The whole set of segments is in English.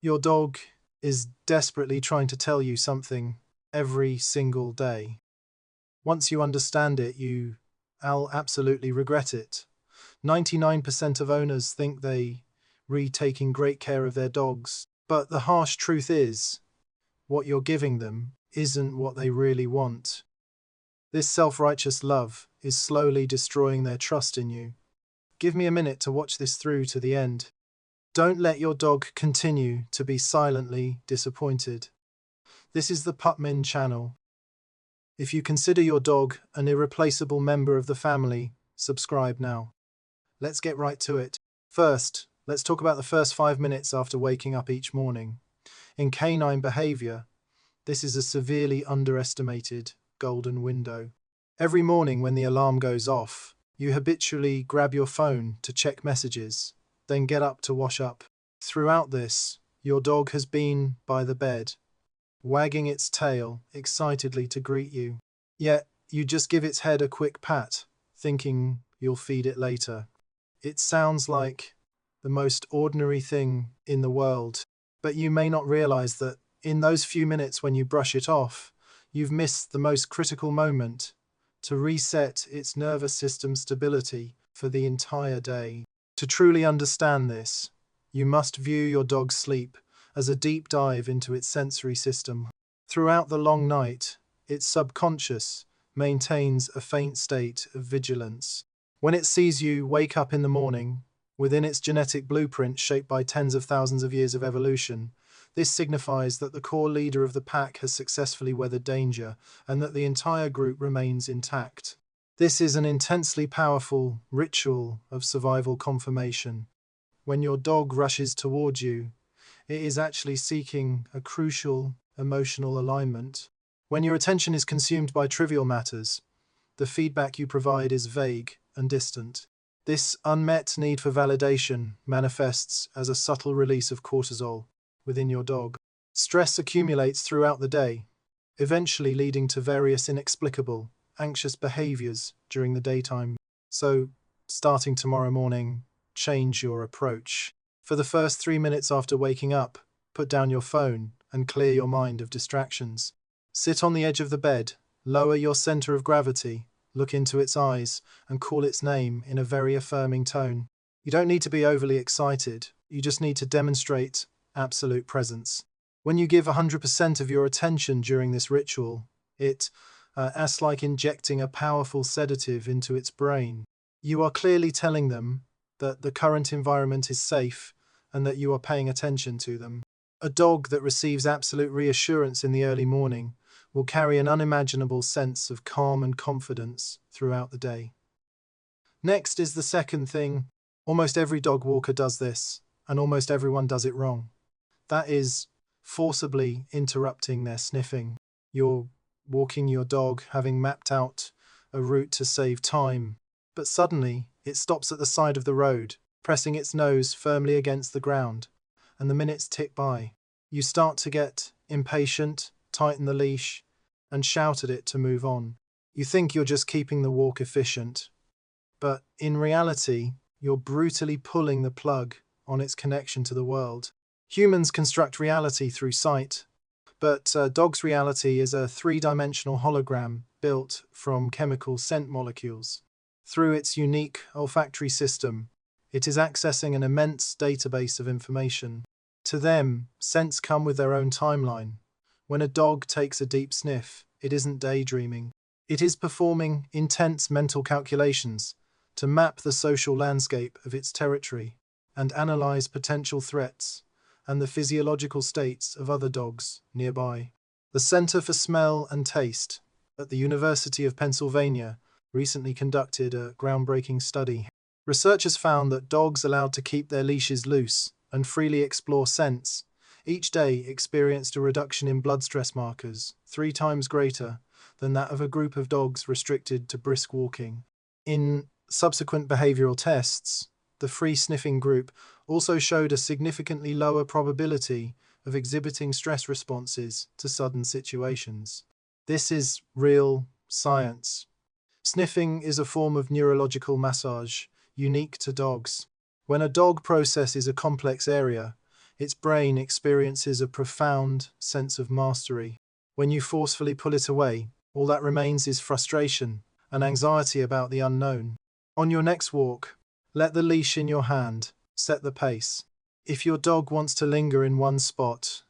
Your dog is desperately trying to tell you something every single day. Once you understand it, I'll absolutely regret it. 99% of owners think they taking great care of their dogs, but the harsh truth is, what you're giving them isn't what they really want. This self-righteous love is slowly destroying their trust in you. Give me a minute to watch this through to the end. Don't let your dog continue to be silently disappointed. This is the PupMind channel. If you consider your dog an irreplaceable member of the family, subscribe now. Let's get right to it. First, let's talk about the first 5 minutes after waking up each morning. In canine behavior, this is a severely underestimated golden window. Every morning when the alarm goes off, you habitually grab your phone to check messages, then get up to wash up. Throughout this, your dog has been by the bed, wagging its tail excitedly to greet you. Yet, you just give its head a quick pat, thinking you'll feed it later. It sounds like the most ordinary thing in the world, but you may not realize that in those few minutes when you brush it off, you've missed the most critical moment to reset its nervous system stability for the entire day. To truly understand this, you must view your dog's sleep as a deep dive into its sensory system. Throughout the long night, its subconscious maintains a faint state of vigilance. When it sees you wake up in the morning, within its genetic blueprint shaped by tens of thousands of years of evolution, this signifies that the core leader of the pack has successfully weathered danger and that the entire group remains intact. This is an intensely powerful ritual of survival confirmation. When your dog rushes towards you, it is actually seeking a crucial emotional alignment. When your attention is consumed by trivial matters, the feedback you provide is vague and distant. This unmet need for validation manifests as a subtle release of cortisol within your dog. Stress accumulates throughout the day, eventually leading to various inexplicable, anxious behaviors during the daytime. So, starting tomorrow morning, change your approach. For the first 3 minutes after waking up, put down your phone and clear your mind of distractions. Sit on the edge of the bed, lower your center of gravity, look into its eyes, and call its name in a very affirming tone. You don't need to be overly excited, you just need to demonstrate absolute presence. When you give 100% of your attention during this ritual, it acts like injecting a powerful sedative into its brain. You are clearly telling them that the current environment is safe and that you are paying attention to them. A dog that receives absolute reassurance in the early morning will carry an unimaginable sense of calm and confidence throughout the day. Next is the second thing. Almost every dog walker does this, and almost everyone does it wrong. That is forcibly interrupting their sniffing. You're walking your dog, having mapped out a route to save time, but suddenly it stops at the side of the road, pressing its nose firmly against the ground, and the minutes tick by. You start to get impatient, tighten the leash, and shout at it to move on. You think you're just keeping the walk efficient, but in reality, you're brutally pulling the plug on its connection to the world. Humans construct reality through sight, but dog's reality is a three-dimensional hologram built from chemical scent molecules. Through its unique olfactory system, it is accessing an immense database of information. To them, scents come with their own timeline. When a dog takes a deep sniff, it isn't daydreaming. It is performing intense mental calculations to map the social landscape of its territory and analyze potential threats and the physiological states of other dogs nearby. The Center for Smell and Taste at the University of Pennsylvania recently conducted a groundbreaking study. Researchers found that dogs allowed to keep their leashes loose and freely explore scents each day experienced a reduction in blood stress markers 3 times greater than that of a group of dogs restricted to brisk walking. In subsequent behavioral tests, the free sniffing group also showed a significantly lower probability of exhibiting stress responses to sudden situations. This is real science. Sniffing is a form of neurological massage unique to dogs. When a dog processes a complex area, its brain experiences a profound sense of mastery. When you forcefully pull it away, all that remains is frustration and anxiety about the unknown. On your next walk, let the leash in your hand set the pace. If your dog wants to linger in one spot,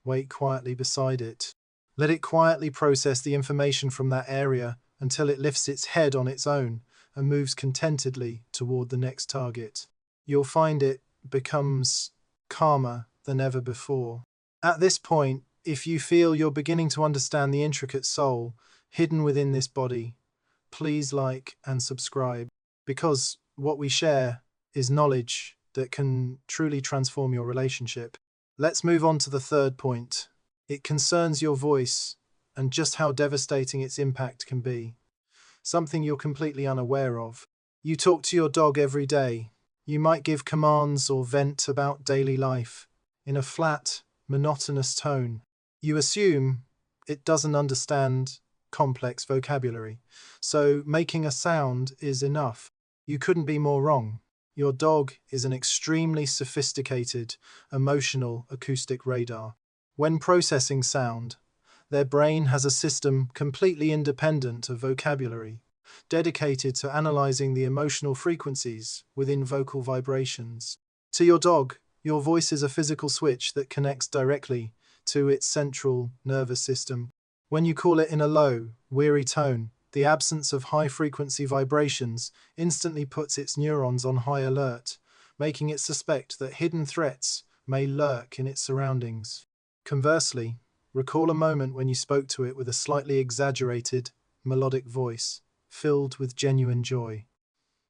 wait quietly beside it. Let it quietly process the information from that area until it lifts its head on its own and moves contentedly toward the next target. You'll find it becomes calmer than ever before. At this point, if you feel you're beginning to understand the intricate soul hidden within this body, please like and subscribe, because what we share is knowledge that can truly transform your relationship. Let's move on to the third point. It concerns your voice and just how devastating its impact can be. Something you're completely unaware of. You talk to your dog every day. You might give commands or vent about daily life in a flat, monotonous tone. You assume it doesn't understand complex vocabulary, so making a sound is enough. You couldn't be more wrong. Your dog is an extremely sophisticated, emotional acoustic radar. When processing sound, their brain has a system completely independent of vocabulary, dedicated to analyzing the emotional frequencies within vocal vibrations. To your dog, your voice is a physical switch that connects directly to its central nervous system. When you call it in a low, weary tone, the absence of high-frequency vibrations instantly puts its neurons on high alert, making it suspect that hidden threats may lurk in its surroundings. Conversely, recall a moment when you spoke to it with a slightly exaggerated, melodic voice, filled with genuine joy.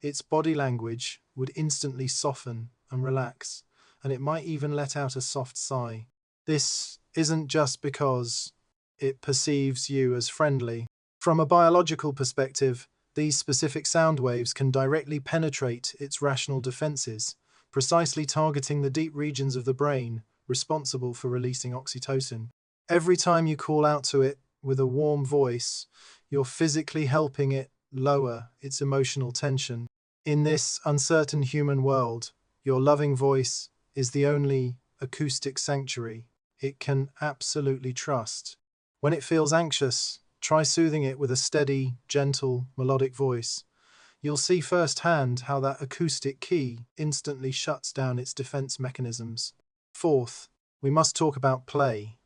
Its body language would instantly soften and relax, and it might even let out a soft sigh. This isn't just because it perceives you as friendly. From a biological perspective, these specific sound waves can directly penetrate its rational defenses, precisely targeting the deep regions of the brain responsible for releasing oxytocin. Every time you call out to it with a warm voice, you're physically helping it lower its emotional tension. In this uncertain human world, your loving voice is the only acoustic sanctuary it can absolutely trust. When it feels anxious, try soothing it with a steady, gentle, melodic voice. You'll see firsthand how that acoustic key instantly shuts down its defense mechanisms. Fourth, we must talk about play.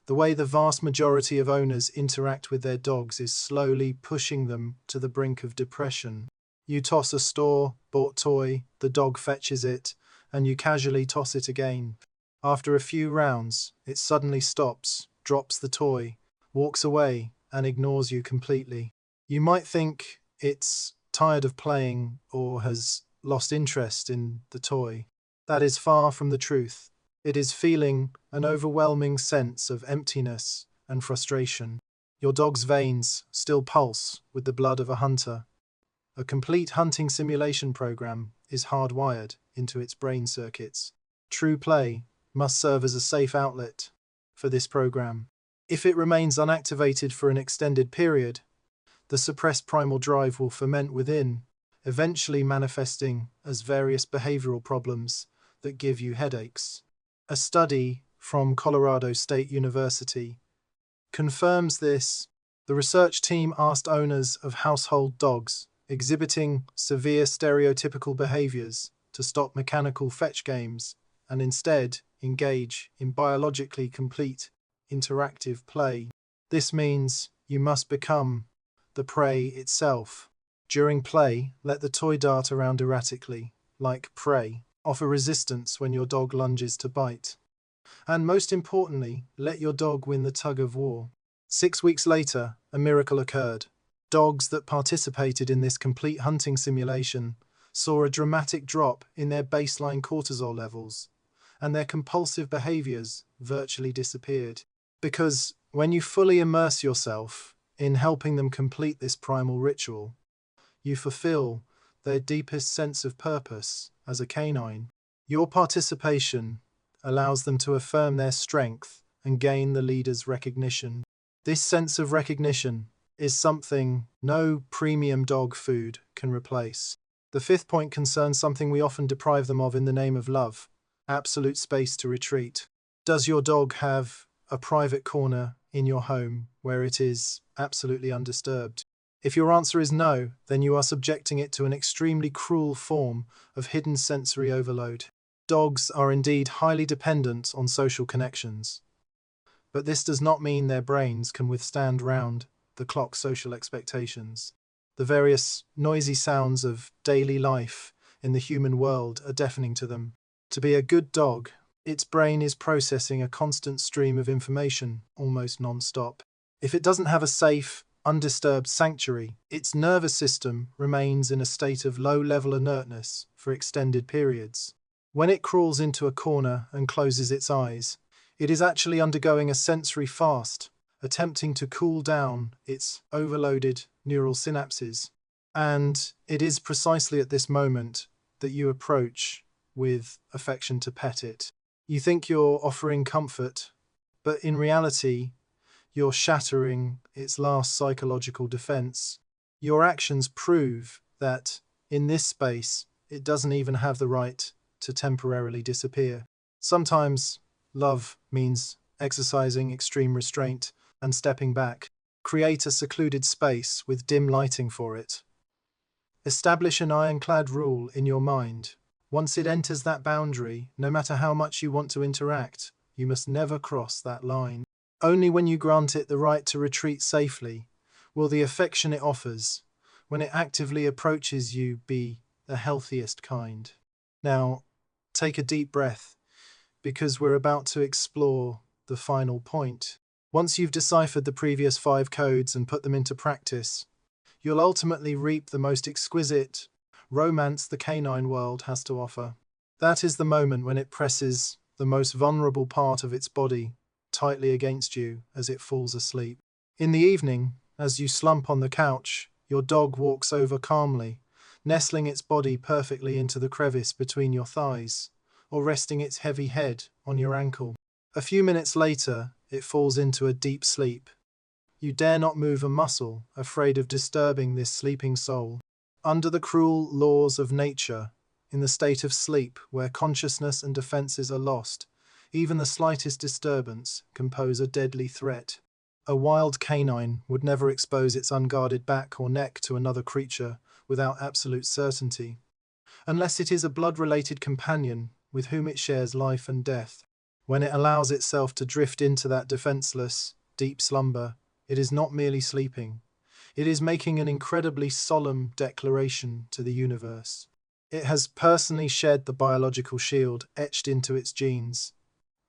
The way the vast majority of owners interact with their dogs is slowly pushing them to the brink of depression. You toss a store-bought toy, the dog fetches it, and you casually toss it again. After a few rounds, it suddenly stops, drops the toy, walks away, and ignores you completely. You might think it's tired of playing or has lost interest in the toy. That is far from the truth. It is feeling an overwhelming sense of emptiness and frustration. Your dog's veins still pulse with the blood of a hunter. A complete hunting simulation program is hardwired into its brain circuits. True play must serve as a safe outlet for this program. If it remains unactivated for an extended period, the suppressed primal drive will ferment within, eventually manifesting as various behavioral problems that give you headaches. A study from Colorado State University confirms this. The research team asked owners of household dogs exhibiting severe stereotypical behaviors to stop mechanical fetch games and instead engage in biologically complete interactive play. This means you must become the prey itself. During play, let the toy dart around erratically, like prey. Offer resistance when your dog lunges to bite. And most importantly, let your dog win the tug of war. 6 weeks later, a miracle occurred. Dogs that participated in this complete hunting simulation saw a dramatic drop in their baseline cortisol levels, and their compulsive behaviors virtually disappeared. Because when you fully immerse yourself in helping them complete this primal ritual, you fulfill their deepest sense of purpose as a canine. Your participation allows them to affirm their strength and gain the leader's recognition. This sense of recognition is something no premium dog food can replace. The fifth point concerns something we often deprive them of in the name of love, absolute space to retreat. Does your dog have a private corner in your home where it is absolutely undisturbed? If your answer is no, then you are subjecting it to an extremely cruel form of hidden sensory overload. Dogs are indeed highly dependent on social connections, but this does not mean their brains can withstand round-the-clock social expectations. The various noisy sounds of daily life in the human world are deafening to them. To be a good dog, its brain is processing a constant stream of information, almost non-stop. If it doesn't have a safe, undisturbed sanctuary, its nervous system remains in a state of low-level inertness for extended periods. When it crawls into a corner and closes its eyes, it is actually undergoing a sensory fast, attempting to cool down its overloaded neural synapses. And it is precisely at this moment that you approach with affection to pet it. You think you're offering comfort, but in reality, you're shattering its last psychological defense. Your actions prove that, in this space, it doesn't even have the right to temporarily disappear. Sometimes, love means exercising extreme restraint and stepping back. Create a secluded space with dim lighting for it. Establish an ironclad rule in your mind. Once it enters that boundary, no matter how much you want to interact, you must never cross that line. Only when you grant it the right to retreat safely will the affection it offers, when it actively approaches you, be the healthiest kind. Now, take a deep breath, because we're about to explore the final point. Once you've deciphered the previous 5 codes and put them into practice, you'll ultimately reap the most exquisite romance the canine world has to offer. That is the moment when it presses the most vulnerable part of its body tightly against you as it falls asleep. In the evening, as you slump on the couch, your dog walks over calmly, nestling its body perfectly into the crevice between your thighs, or resting its heavy head on your ankle. A few minutes later, it falls into a deep sleep. You dare not move a muscle, afraid of disturbing this sleeping soul. Under the cruel laws of nature, in the state of sleep where consciousness and defenses are lost, even the slightest disturbance can pose a deadly threat. A wild canine would never expose its unguarded back or neck to another creature without absolute certainty, unless it is a blood-related companion with whom it shares life and death. When it allows itself to drift into that defenseless, deep slumber, it is not merely sleeping. It is making an incredibly solemn declaration to the universe. It has personally shed the biological shield etched into its genes,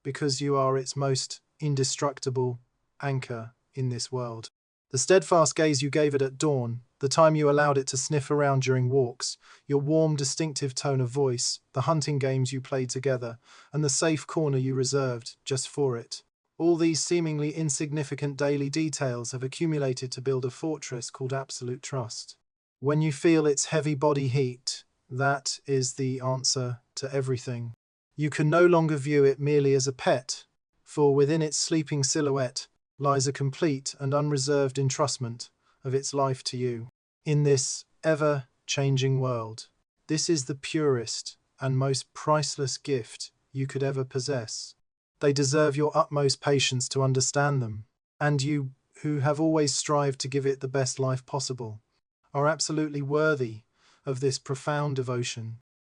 because you are its most indestructible anchor in this world. The steadfast gaze you gave it at dawn, the time you allowed it to sniff around during walks, your warm, distinctive tone of voice, the hunting games you played together, and the safe corner you reserved just for it. All these seemingly insignificant daily details have accumulated to build a fortress called absolute trust. When you feel its heavy body heat, that is the answer to everything. You can no longer view it merely as a pet, for within its sleeping silhouette lies a complete and unreserved entrustment of its life to you. In this ever-changing world, this is the purest and most priceless gift you could ever possess. They deserve your utmost patience to understand them, and you, who have always strived to give it the best life possible, are absolutely worthy of this profound devotion.